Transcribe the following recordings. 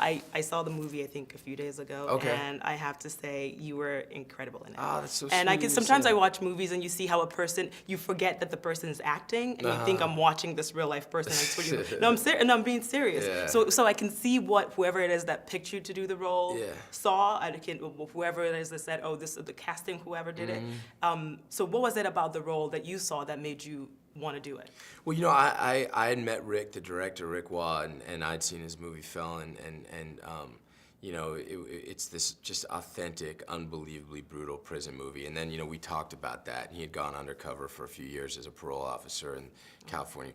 I saw the movie, I think, a few days ago, Okay. and I have to say, you were incredible in it. Oh, that's so sweet. And I of you can to sometimes say. I watch movies and you see how a person, you forget that the person is acting, and you think I'm watching this real life person. No, I'm being serious. Yeah. So I can see what whoever it is that picked you to do the role Yeah. saw. I can whoever it is that said, oh, this is the casting, whoever did it. So what was it about the role that you saw that made you want to do it? Well, you know, I had met Rick, the director, Rick Waugh, and I'd seen his movie Felon, and you know, it's this just authentic, unbelievably brutal prison movie. And then, you know, we talked about that. He had gone undercover for a few years as a parole officer in California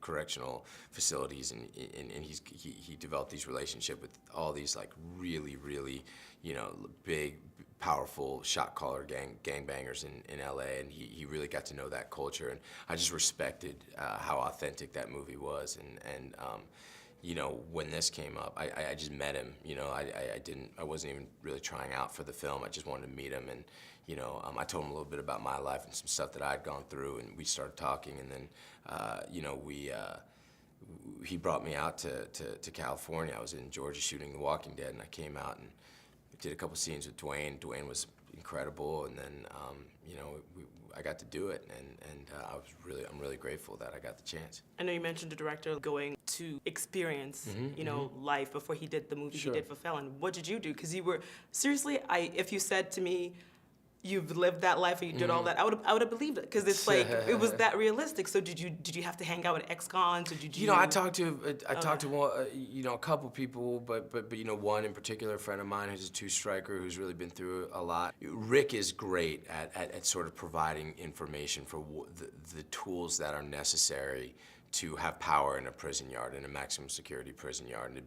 correctional facilities, and he developed these relationships with all these like really, you know, big, powerful shot caller gangbangers in LA, and he really got to know that culture, and I just respected how authentic that movie was, and you know, when this came up, I just met him. You know, I wasn't even really trying out for the film. I just wanted to meet him, and you know, I told him a little bit about my life and some stuff that I'd gone through, and we started talking, and then you know, he brought me out to California. I was in Georgia shooting The Walking Dead, and I came out and did a couple scenes with Dwayne. Dwayne was incredible, and then you know, I got to do it, and I'm really grateful that I got the chance. I know you mentioned the director going to experience, you know, life before he did the movie he did for Felon. What did you do? Because you were seriously, if you said to me, you've lived that life and you did all that, I would have believed it, because it's like it was that realistic. So did you have to hang out with ex-cons, or did you? You know, I talked to one, you know, a couple people, but you know, one in particular, a friend of mine who's a two-striker who's really been through a lot. Rick is great at sort of providing information for the tools that are necessary to have power in a prison yard, in a maximum security prison yard, and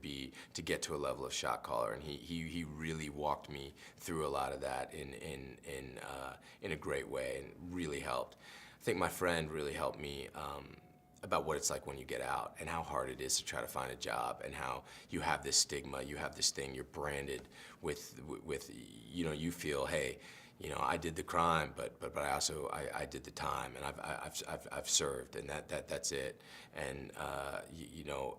to get to a level of shot caller. And he really walked me through a lot of that in a great way, and really helped. I think my friend really helped me about what it's like when you get out, and how hard it is to try to find a job, and how you have this stigma, you have this thing, you're branded with you know, you feel, hey, you know, I did the crime, but I also I did the time, and I've served, and that's it. And you know,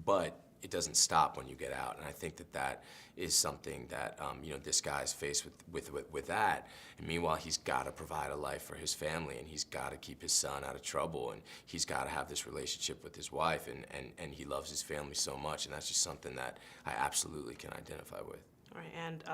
but it doesn't stop when you get out, and I think that is something that you know, this guy's faced with that. And meanwhile, he's got to provide a life for his family, and he's got to keep his son out of trouble, and he's got to have this relationship with his wife, and he loves his family so much, and that's just something that I absolutely can identify with. All right, and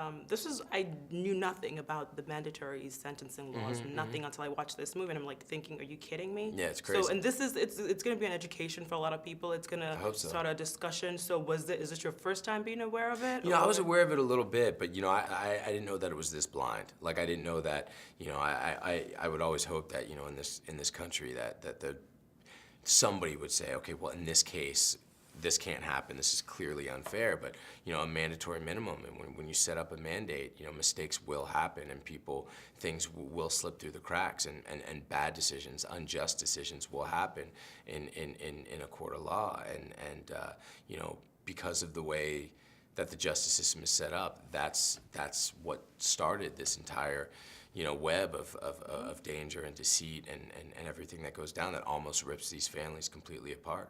I knew nothing about the mandatory sentencing laws, nothing until I watched this movie, and I'm like thinking, are you kidding me? Yeah, it's crazy. So, and it's going to be an education for a lot of people. It's going to start a discussion. So is this your first time being aware of it? You know, I was aware of it a little bit, but you know, I didn't know that it was this blind. Like, I didn't know that, you know, I would always hope that, you know, in this country that somebody would say, okay, well, in this case, this can't happen, this is clearly unfair, but you know, a mandatory minimum, and when you set up a mandate, you know, mistakes will happen, and things will slip through the cracks, and bad decisions, unjust decisions will happen in a court of law, and you know, because of the way that the justice system is set up, that's what started this entire, you know, web of danger and deceit and everything that goes down that almost rips these families completely apart.